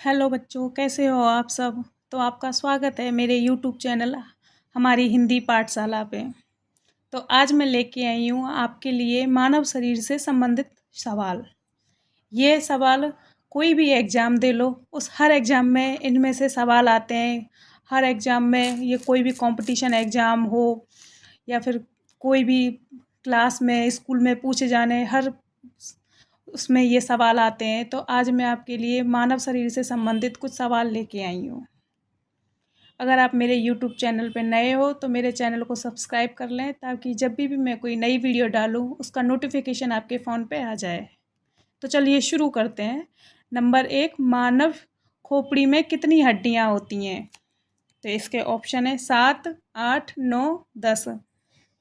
Hello बच्चों, कैसे हो आप सब। तो आपका स्वागत है मेरे यूट्यूब चैनल हमारी हिंदी पाठशाला पे। तो आज मैं लेके आई हूँ आपके लिए मानव शरीर से संबंधित सवाल। ये सवाल कोई भी एग्ज़ाम दे लो, उस हर एग्ज़ाम में इनमें से सवाल आते हैं। हर एग्ज़ाम में ये कोई भी कंपटीशन एग्ज़ाम हो या फिर कोई भी क्लास में स्कूल में पूछे जाने हर उसमें ये सवाल आते हैं। तो आज मैं आपके लिए मानव शरीर से संबंधित कुछ सवाल लेके आई हूँ। अगर आप मेरे यूट्यूब चैनल पर नए हो तो मेरे चैनल को सब्सक्राइब कर लें, ताकि जब भी मैं कोई नई वीडियो डालूँ उसका नोटिफिकेशन आपके फ़ोन पे आ जाए। तो चलिए शुरू करते हैं। नंबर 1, मानव खोपड़ी में कितनी हड्डियाँ होती हैं। तो इसके ऑप्शन है 7, 8, 9, 10।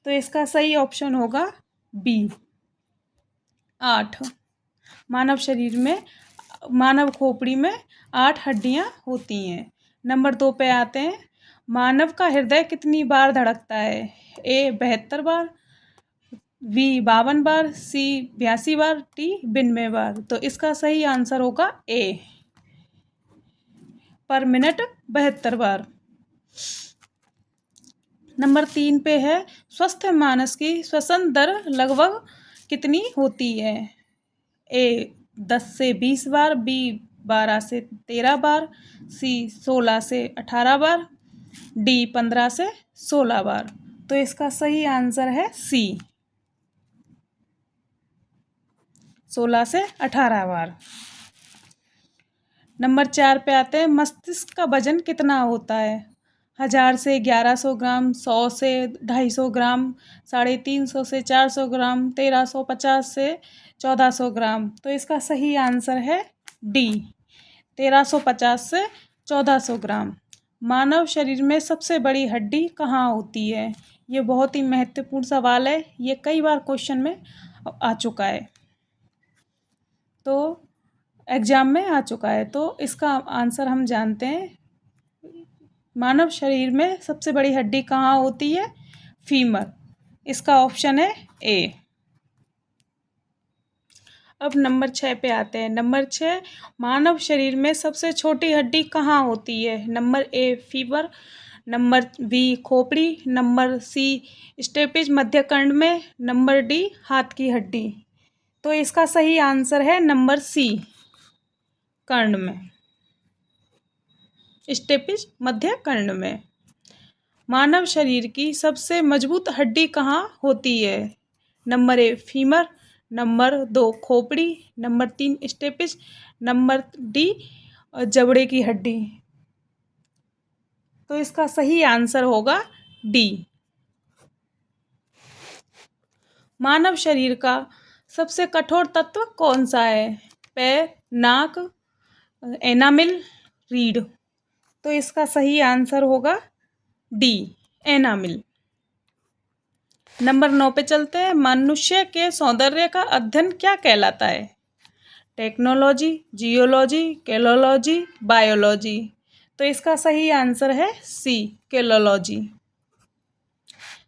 तो इसका सही ऑप्शन होगा बी, 8। मानव खोपड़ी में 8 हड्डियां होती हैं। नंबर 2 पे आते हैं। मानव का हृदय कितनी बार धड़कता है। ए 72 बार, बी 52 बार, सी 82 बार, डी 92 बार। तो इसका सही आंसर होगा ए, पर मिनट 72 बार। नंबर 3 पे है, स्वस्थ मानस की श्वसन दर लगभग कितनी होती है। ए 10 से 20 बार, बी 12 से 13 बार, सी 16 से 18 बार, डी 15 से 16 बार। तो इसका सही आंसर है सी, 16 से 18 बार। नंबर 4 पे आते हैं। मस्तिष्क का वजन कितना होता है। 1000 से 1100 ग्राम, 100 से 250 ग्राम, 350 से 400 ग्राम, 1350 से 1400 ग्राम। तो इसका सही आंसर है डी, 1350 से 1400 ग्राम। मानव शरीर में सबसे बड़ी हड्डी कहाँ होती है। ये बहुत ही महत्वपूर्ण सवाल है, ये कई बार क्वेश्चन में आ चुका है, तो एग्ज़ाम में आ चुका है। तो इसका आंसर हम जानते हैं। मानव शरीर में सबसे बड़ी हड्डी कहाँ होती है, फीमर। इसका ऑप्शन है ए। अब नंबर 6 पे आते हैं। नंबर 6, मानव शरीर में सबसे छोटी हड्डी कहाँ होती है। Number A femur, number B खोपड़ी, नंबर सी स्टेपिज मध्यकर्ण में, नंबर डी हाथ की हड्डी। तो इसका सही आंसर है नंबर सी, कर्ण में, स्टेपिज मध्यकर्ण में। मानव शरीर की सबसे मजबूत हड्डी कहाँ होती है। नंबर ए फीमर, नंबर 2 खोपड़ी, नंबर 3 स्टेपिज, नंबर डी जबड़े की हड्डी। तो इसका सही आंसर होगा डी। मानव शरीर का सबसे कठोर तत्व कौन सा है। पैर, नाक, एनामिल, रीढ़। तो इसका सही आंसर होगा डी, एनामिल। नंबर 9 पे चलते हैं। मनुष्य के सौंदर्य का अध्ययन क्या कहलाता है। Technology, geology, calology, biology. तो इसका सही आंसर है सी, कैलोलॉजी।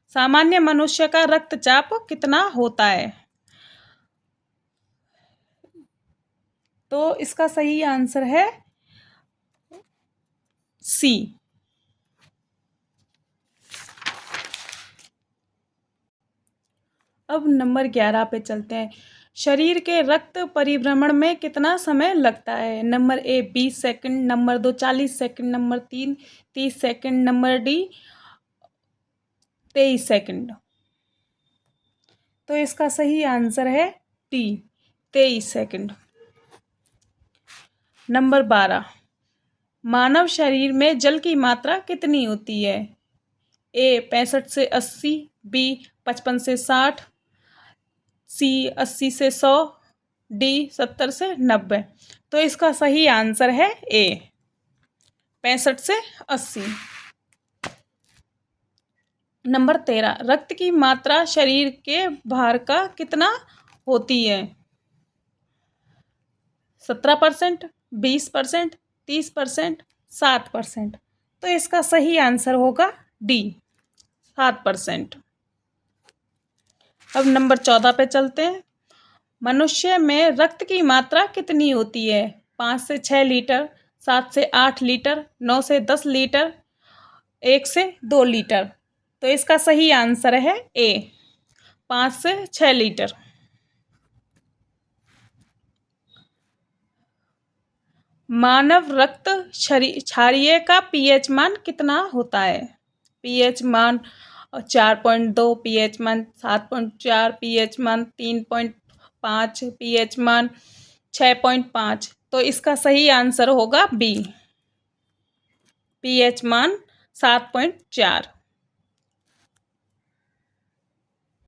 सामान्य मनुष्य का रक्तचाप कितना होता है। तो इसका सही आंसर है सी। अब नंबर 11 पे चलते हैं। शरीर के रक्त परिभ्रमण में कितना समय लगता है। नंबर ए 20 second, number 2 40 second, number 3 30 second, number D 23 second. तो इसका सही आंसर है डी, 23 सेकंड। नंबर 12, मानव शरीर में जल की मात्रा कितनी होती है। ए 65 से 80, बी 55 से 60, सी 80 से 100, डी 70 से 90। तो इसका सही आंसर है ए, 65 से 80। नंबर 13, रक्त की मात्रा शरीर के भार का कितना होती है। 17%, 20%, 30%, 7%। तो इसका सही आंसर होगा डी, 7%। अब नंबर 14 पे चलते हैं। मनुष्य में रक्त की मात्रा कितनी होती है। 5 से 6 लीटर, 7 से 8 लीटर, 9 से 10 लीटर, 1 से 2 लीटर। तो इसका सही आंसर है ए, 5 से 6 लीटर। मानव रक्त क्षारीय का पीएच मान कितना होता है? पीएच मान 4.2, पीएच मान 7.4, पीएच मान 3.5, पीएच मान 6.5। तो इसका सही आंसर होगा बी, पीएच मान 7.4।